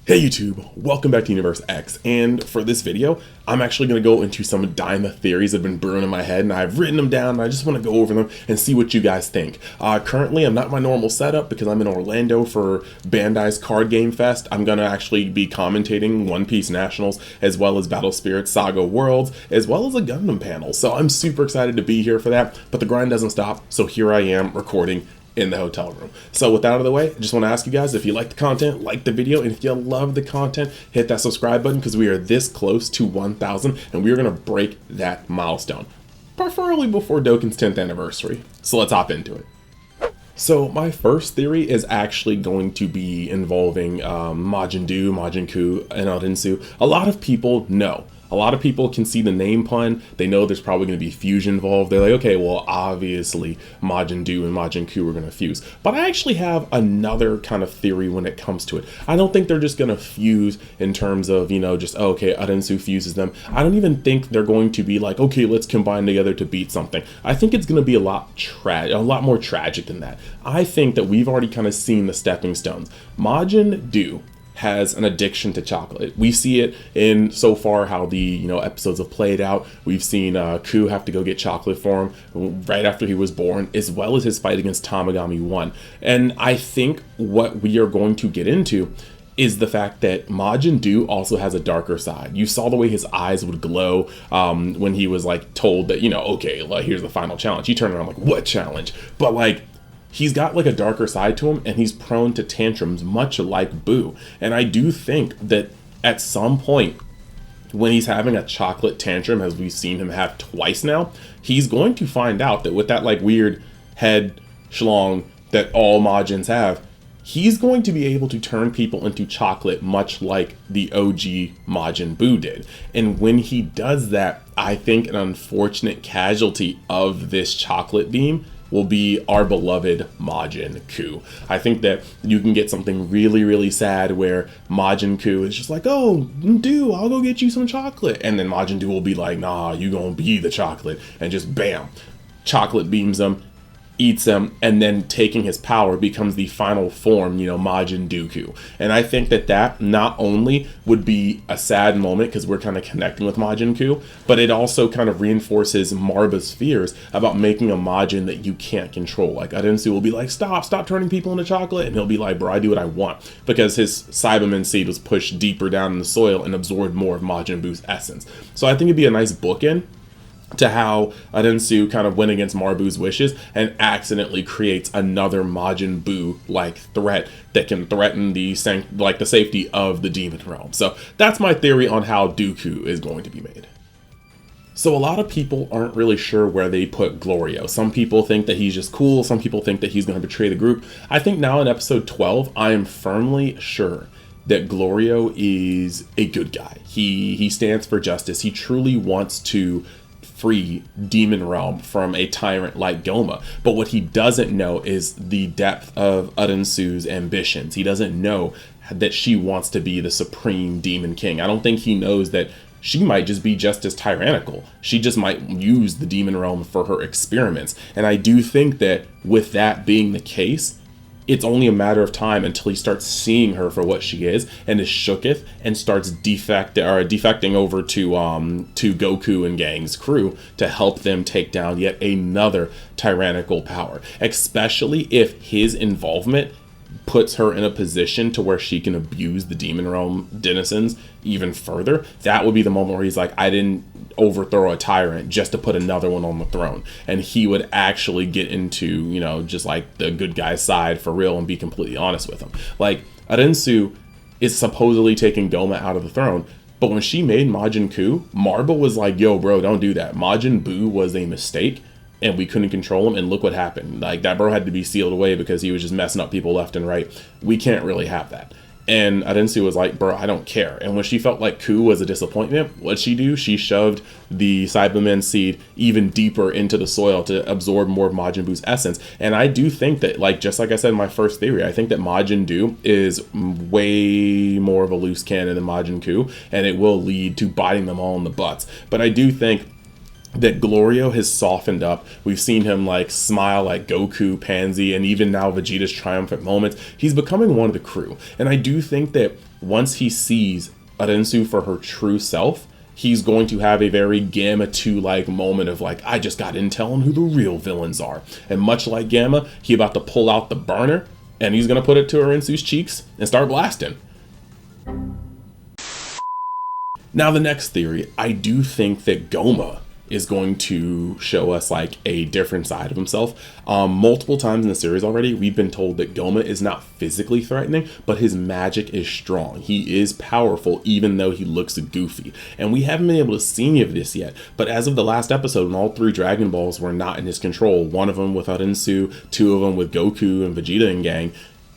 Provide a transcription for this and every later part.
Hey YouTube, welcome back to Universe X, and for this video, I'm actually going to go into some Daima theories that have been brewing in my head, and I've written them down, and I just want to go over them and see what you guys think. Currently, I'm not in my normal setup because I'm in Orlando for Bandai's Card Game Fest. I'm going to actually be commentating One Piece Nationals, as well as Battle Spirit Saga Worlds, as well as a Gundam panel, so I'm super excited to be here for that, but the grind doesn't stop, so here I am recording in the hotel room. So with that out of the way, I just want to ask you guys, if you like the content, like the video, and if you love the content, hit that subscribe button because we are this close to 1,000 and we are going to break that milestone, preferably before Dokkan's 10th anniversary. So let's hop into it. So my first theory is actually going to be involving Majin Dooku, Majin Ku, and Arinsu. A lot of people know. A lot of people can see the name pun. They know there's probably going to be fusion involved. They're like, okay, well, obviously Majin Dooku and Majin Ku are going to fuse. But I actually have another kind of theory when it comes to it. I don't think they're just going to fuse in terms of, you know, just, okay, Arinsu fuses them. I don't even think they're going to be like, okay, let's combine together to beat something. I think it's going to be a lot more tragic than that. I think that we've already kind of seen the stepping stones. Majin Dooku has an addiction to chocolate. We see it in so far how the episodes have played out. We've seen Ku have to go get chocolate for him right after he was born, as well as his fight against Tagami 1. And I think what we are going to get into is the fact that Majin Dooku also has a darker side. You saw the way his eyes would glow when he was like told that, okay, like, here's the final challenge. He turned around like, what challenge? But like, he's got like a darker side to him, and he's prone to tantrums much like Boo. And I do think that at some point when he's having a chocolate tantrum, as we've seen him have twice now, he's going to find out that with that like weird head schlong that all Majins have, he's going to be able to turn people into chocolate much like the OG Majin Buu did. And when he does that, I think an unfortunate casualty of this chocolate beam will be our beloved Majin Ku. I think that you can get something really, really sad where Majin Ku is just like, oh, dude, I'll go get you some chocolate. And then Majin Dooku will be like, nah, you gonna be the chocolate. And just bam, chocolate beams him, eats him, and then taking his power becomes the final form, Majin Dooku. And I think that not only would be a sad moment because we're kind of connecting with Majin Ku, but it also kind of reinforces Marba's fears about making a Majin that you can't control. Like Arinsu will be like, stop turning people into chocolate, and he'll be like, bro, I do what I want, because his Cyberman seed was pushed deeper down in the soil and absorbed more of Majin Buu's essence. So I think it'd be a nice bookend to how Arinsu kind of went against Marbu's wishes and accidentally creates another Majin Buu-like threat that can threaten the safety of the demon realm. So that's my theory on how Dooku is going to be made. So a lot of people aren't really sure where they put Glorio. Some people think that he's just cool. Some people think that he's going to betray the group. I think now in episode 12, I am firmly sure that Glorio is a good guy. He stands for justice. He truly wants to free Demon Realm from a tyrant like Goma. But what he doesn't know is the depth of Arinsu's ambitions. He doesn't know that she wants to be the supreme Demon King. I don't think he knows that she might just be just as tyrannical. She just might use the Demon Realm for her experiments. And I do think that with that being the case, it's only a matter of time until he starts seeing her for what she is and is shooketh and starts defecting over to Goku and gang's crew to help them take down yet another tyrannical power, especially if his involvement puts her in a position to where she can abuse the Demon Realm denizens even further. That would be the moment where he's like, I didn't overthrow a tyrant just to put another one on the throne. And he would actually get into, just like the good guy's side for real and be completely honest with him. Like, Arinsu is supposedly taking Goma out of the throne, but when she made Majin Ku, Marba was like, yo, bro, don't do that. Majin Buu was a mistake, and we couldn't control him, and look what happened. Like, that bro had to be sealed away because he was just messing up people left and right. We can't really have that. And Arinsu was like, bro, I don't care. And when she felt like Ku was a disappointment, what'd she do? She shoved the Cyberman seed even deeper into the soil to absorb more of Majin Buu's essence. And I do think that, like, just like I said in my first theory, I think that Majin Dooku is way more of a loose cannon than Majin Ku, and it will lead to biting them all in the butts. But I do think that Glorio has softened up. We've seen him like smile like Goku, Pansy, and even now Vegeta's triumphant moments. He's becoming one of the crew. And I do think that once he sees Arensu for her true self, he's going to have a very Gamma 2 like moment of like, I just got intel on who the real villains are. And much like Gamma, he about to pull out the burner and he's going to put it to Arensu's cheeks and start blasting. Now the next theory, I do think that Goma is going to show us like a different side of himself. Multiple times in the series already, we've been told that Goma is not physically threatening, but his magic is strong. He is powerful, even though he looks goofy. And we haven't been able to see any of this yet. But as of the last episode, when all 3 Dragon Balls were not in his control, one of them with Arensu, 2 of them with Goku and Vegeta and gang,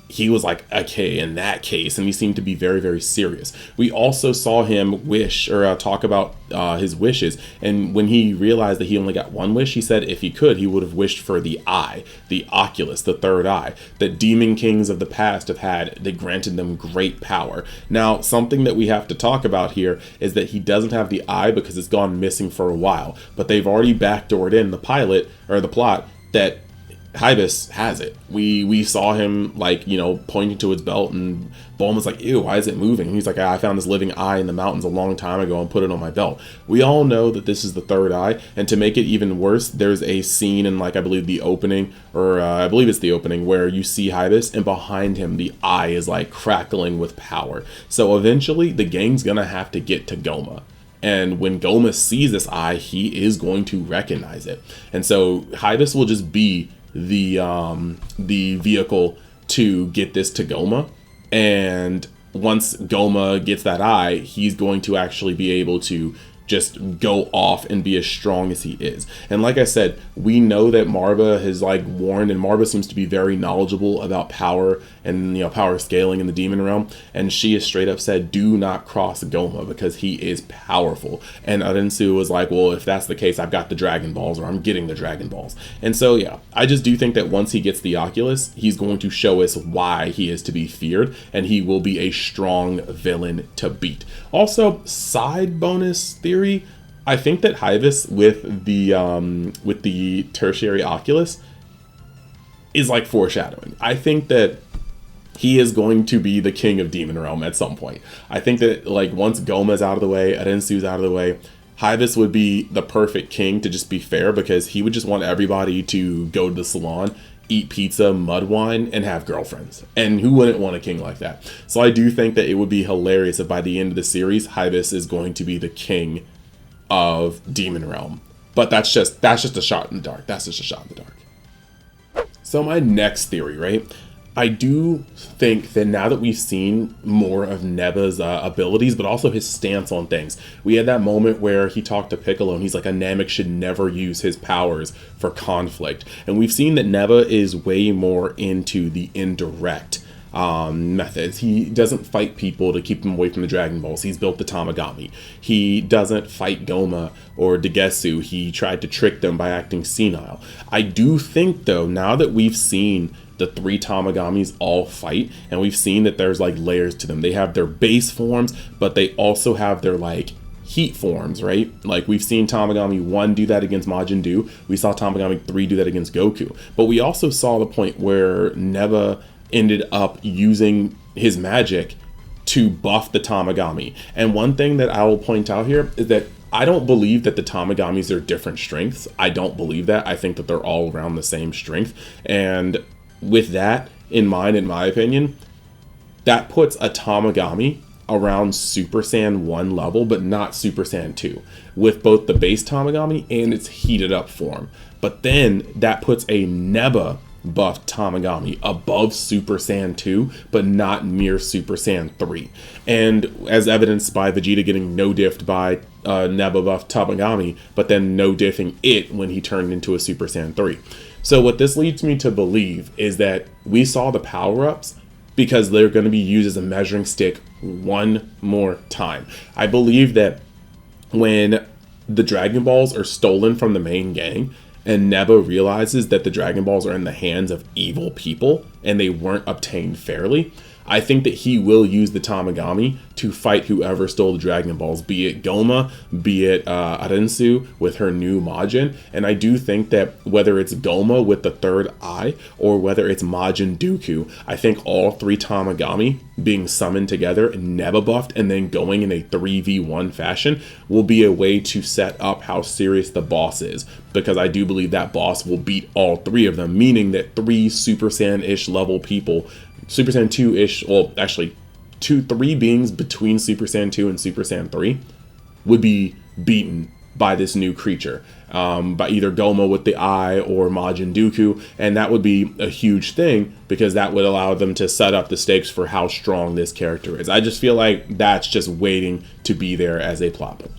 he was like, okay, in that case, and he seemed to be very, very serious. We also saw him wish or talk about his wishes, and when he realized that he only got 1 wish, he said if he could, he would have wished for the eye, the Oculus, the 3rd eye, that demon kings of the past have had that granted them great power. Now, something that we have to talk about here is that he doesn't have the eye because it's gone missing for a while, but they've already backdoored in the pilot, or the plot, that Hybis has it. We saw him like, you know, pointing to his belt, and Bulma's like, ew, why is it moving? And he's like, I found this living eye in the mountains a long time ago and put it on my belt. We all know that this is the 3rd eye, and to make it even worse, there's a scene in like, I believe the opening, or I believe it's the opening, where you see Hybis and behind him the eye is like crackling with power. So eventually the gang's gonna have to get to Goma. And when Goma sees this eye, he is going to recognize it. And so Hybis will just be the vehicle to get this to Goma, and once Goma gets that eye, he's going to actually be able to just go off and be as strong as he is. And like I said, we know that Marva has like warned, and Marva seems to be very knowledgeable about power and, you know, power scaling in the demon realm, and she has straight up said, do not cross Goma because he is powerful. And Arensu was like, well, if that's the case, I've got the Dragon Balls, or I'm getting the Dragon Balls. And so yeah, I just do think that once he gets the Oculus, he's going to show us why he is to be feared, and he will be a strong villain to beat. Also, side bonus theory, I think that Hybis with the tertiary Oculus is like foreshadowing. I think that he is going to be the king of Demon Realm at some point. I think that like once Goma's out of the way, Arensu's out of the way, Hybis would be the perfect king, to just be fair, because he would just want everybody to go to the salon, eat pizza, mud wine, and have girlfriends. And who wouldn't want a king like that? So I do think that it would be hilarious if by the end of the series, Hybis is going to be the king of Demon Realm. But that's just a shot in the dark. That's just a shot in the dark. So my next theory, right? I do think that now that we've seen more of Neba's abilities, but also his stance on things. We had that moment where he talked to Piccolo and he's like, a Namek should never use his powers for conflict. And we've seen that Neba is way more into the indirect methods. He doesn't fight people to keep them away from the Dragon Balls. He's built the Tamagami. He doesn't fight Goma or Degesu. He tried to trick them by acting senile. I do think, though, now that we've seen the 3 Tamagamis all fight, and we've seen that there's like layers to them. They have their base forms, but they also have their like heat forms, right? Like we've seen Tamagami 1 do that against Majin Dooku. We saw Tamagami 3 do that against Goku. But we also saw the point where Neba ended up using his magic to buff the Tamagami. And one thing that I will point out here is that I don't believe that the Tamagamis are different strengths. I don't believe that. I think that they're all around the same strength. And with that in mind, in my opinion, that puts a Tamagami around Super Saiyan 1 level, but not Super Saiyan 2, with both the base Tamagami and its heated up form. But then that puts a Neba buffed Tamagami above Super Saiyan 2, but not mere Super Saiyan 3. And as evidenced by Vegeta getting no diffed by Neba buffed Tamagami, but then no diffing it when he turned into a Super Saiyan 3. So what this leads me to believe is that we saw the power-ups because they're going to be used as a measuring stick one more time. I believe that when the Dragon Balls are stolen from the main gang, and Neba realizes that the Dragon Balls are in the hands of evil people and they weren't obtained fairly, I think that he will use the Tamagami to fight whoever stole the Dragon Balls, be it Goma, be it Arensu with her new Majin. And I do think that whether it's Goma with the third eye or whether it's Majin Dooku, I think all three Tamagami being summoned together and Neba buffed and then going in a 3v1 fashion will be a way to set up how serious the boss is, because I do believe that boss will beat all three of them, meaning that three Super Saiyan-ish level people, Super Saiyan 2-ish, well, actually, three beings between Super Saiyan 2 and Super Saiyan 3 would be beaten by this new creature, by either Goma with the eye or Majin Dooku, and that would be a huge thing because that would allow them to set up the stakes for how strong this character is. I just feel like that's just waiting to be there as a plot point.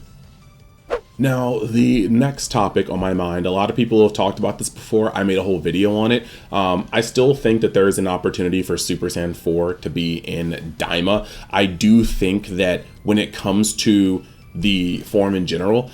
Now, the next topic on my mind, a lot of people have talked about this before. I made a whole video on it. I still think that there is an opportunity for Super Saiyan 4 to be in Daima. I do think that when it comes to the form in general,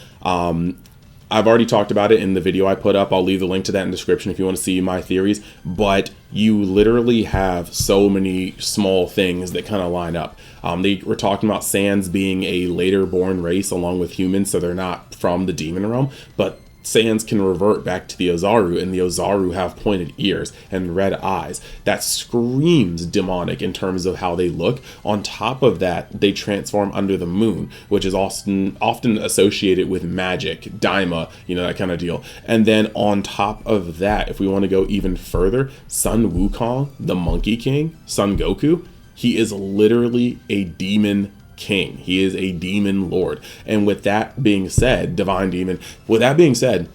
I've already talked about it in the video I put up. I'll leave the link to that in the description if you want to see my theories. But you literally have so many small things that kind of line up. They were talking about Saiyans being a later born race along with humans, so they're not from the demon realm. But Saiyans can revert back to the Ozaru, and the Ozaru have pointed ears and red eyes. That screams demonic in terms of how they look. On top of that, they transform under the moon, which is often associated with magic, Daima, you know, that kind of deal. And then on top of that, if we want to go even further, Sun Wukong, the Monkey King, Son Goku, he is literally a demon king. He is a demon lord. And with that being said, divine demon, with that being said,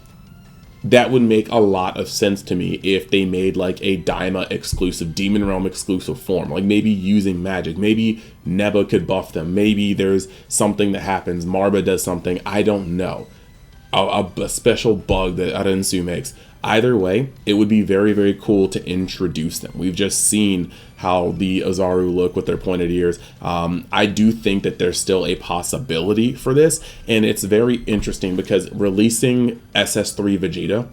that would make a lot of sense to me if they made like a Daima exclusive, demon realm exclusive form, like maybe using magic. Maybe Neba could buff them. Maybe there's something that happens. Marba does something. I don't know. A special bug that Arensu makes. Either way, it would be very, very cool to introduce them. We've just seen how the Ozaru look with their pointed ears. I do think that there's still a possibility for this, and it's very interesting because releasing SS3 Vegeta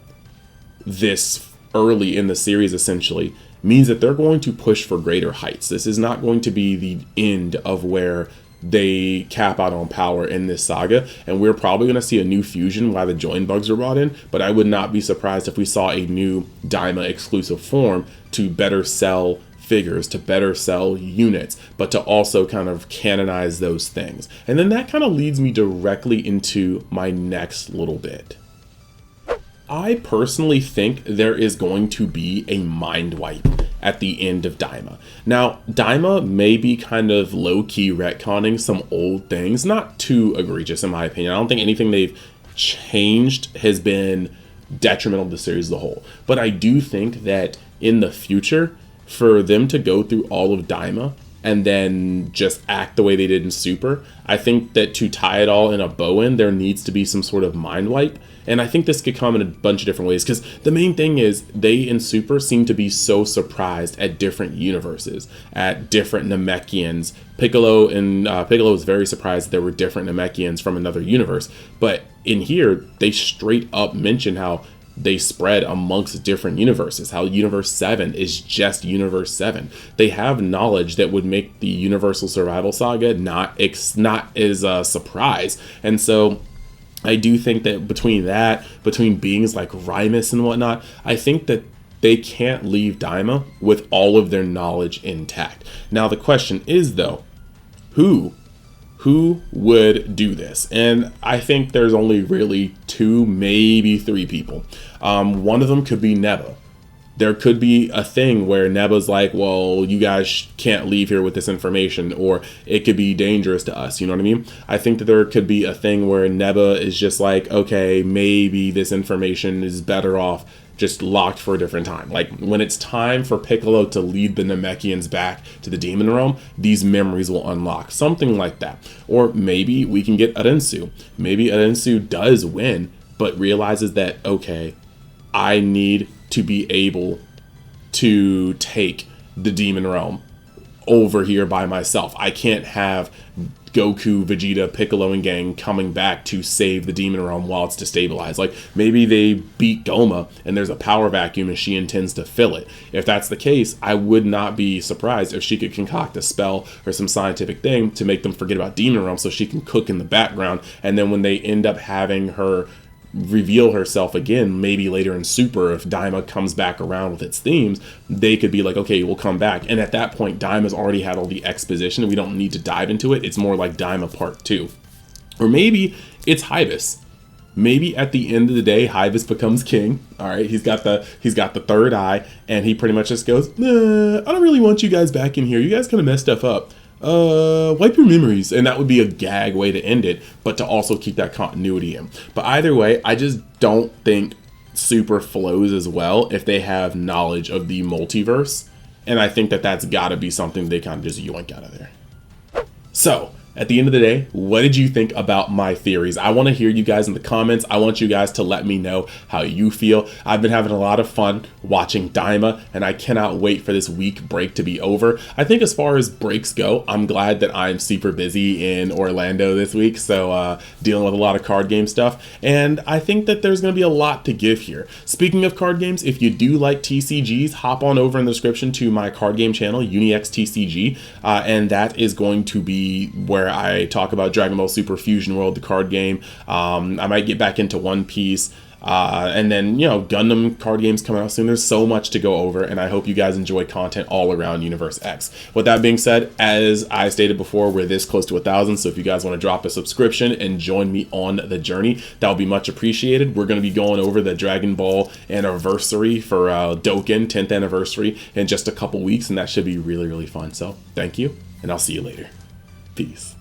this early in the series essentially means that they're going to push for greater heights. This is not going to be the end of where they cap out on power in this saga, and we're probably going to see a new fusion while the join bugs are brought in, but I would not be surprised if we saw a new Daima exclusive form to better sell figures, to better sell units, but to also kind of canonize those things. And then that kind of leads me directly into my next little bit. I personally think there is going to be a mind wipe at the end of Daima. Now, Daima may be kind of low-key retconning some old things, not too egregious in my opinion. I don't think anything they've changed has been detrimental to the series as a whole. But I do think that in the future, for them to go through all of Daima and then just act the way they did in Super, I think that to tie it all in a bow end, there needs to be some sort of mind wipe. And I think this could come in a bunch of different ways, because the main thing is they in Super seem to be so surprised at different universes, at different Namekians. Piccolo was very surprised that there were different Namekians from another universe. But in here, they straight up mention how they spread amongst different universes, how Universe 7 is just Universe 7. They have knowledge that would make the Universal Survival Saga not as a surprise. And so I do think that between beings like Rymus and whatnot, I think that they can't leave Daima with all of their knowledge intact. Now the question is though, who would do this? And I think there's only really 2, maybe 3 people. One of them could be Neba. There could be a thing where Neba's like, well, you guys can't leave here with this information, or it could be dangerous to us, you know what I mean? I think that there could be a thing where Neba is just like, okay, maybe this information is better off just locked for a different time. Like when it's time for Piccolo to lead the Namekians back to the demon realm, these memories will unlock, something like that. Or maybe we can get Arensu. Maybe Arensu does win, but realizes that, okay, I need to be able to take the demon realm over here by myself. I can't have Goku, Vegeta, Piccolo, and gang coming back to save the demon realm while it's destabilized. Like, maybe they beat Goma and there's a power vacuum and she intends to fill it. If that's the case, I would not be surprised if she could concoct a spell or some scientific thing to make them forget about demon realm so she can cook in the background, and then when they end up having her reveal herself again, maybe later in Super, if Daima comes back around with its themes, they could be like, okay, we'll come back. And at that point, Daima's already had all the exposition and we don't need to dive into it. It's more like Daima Part 2. Or maybe it's Hybis. Maybe at the end of the day, Hybis becomes king. All right, he's got the third eye, and he pretty much just goes, nah, I don't really want you guys back in here. You guys kind of messed stuff up. Wipe your memories. And that would be a gag way to end it, but to also keep that continuity in. But either way, I just don't think Super flows as well if they have knowledge of the multiverse. And I think that that's got to be something they kind of just yoink out of there. So, at the end of the day, what did you think about my theories? I want to hear you guys in the comments. I want you guys to let me know how you feel. I've been having a lot of fun watching Daima, and I cannot wait for this week break to be over. I think as far as breaks go, I'm glad that I'm super busy in Orlando this week, so dealing with a lot of card game stuff, and I think that there's going to be a lot to give here. Speaking of card games, if you do like TCGs, hop on over in the description to my card game channel, UniX TCG, and that is going to be where I talk about Dragon Ball Super Fusion World, the card game. I might get back into One Piece. And then, you know, Gundam card games coming out soon. There's so much to go over, and I hope you guys enjoy content all around Universe X. With that being said, as I stated before, we're this close to 1,000, so if you guys want to drop a subscription and join me on the journey, that would be much appreciated. We're going to be going over the Dragon Ball anniversary for Dokkan, 10th anniversary, in just a couple weeks, and that should be really, really fun. So, thank you, and I'll see you later. Peace.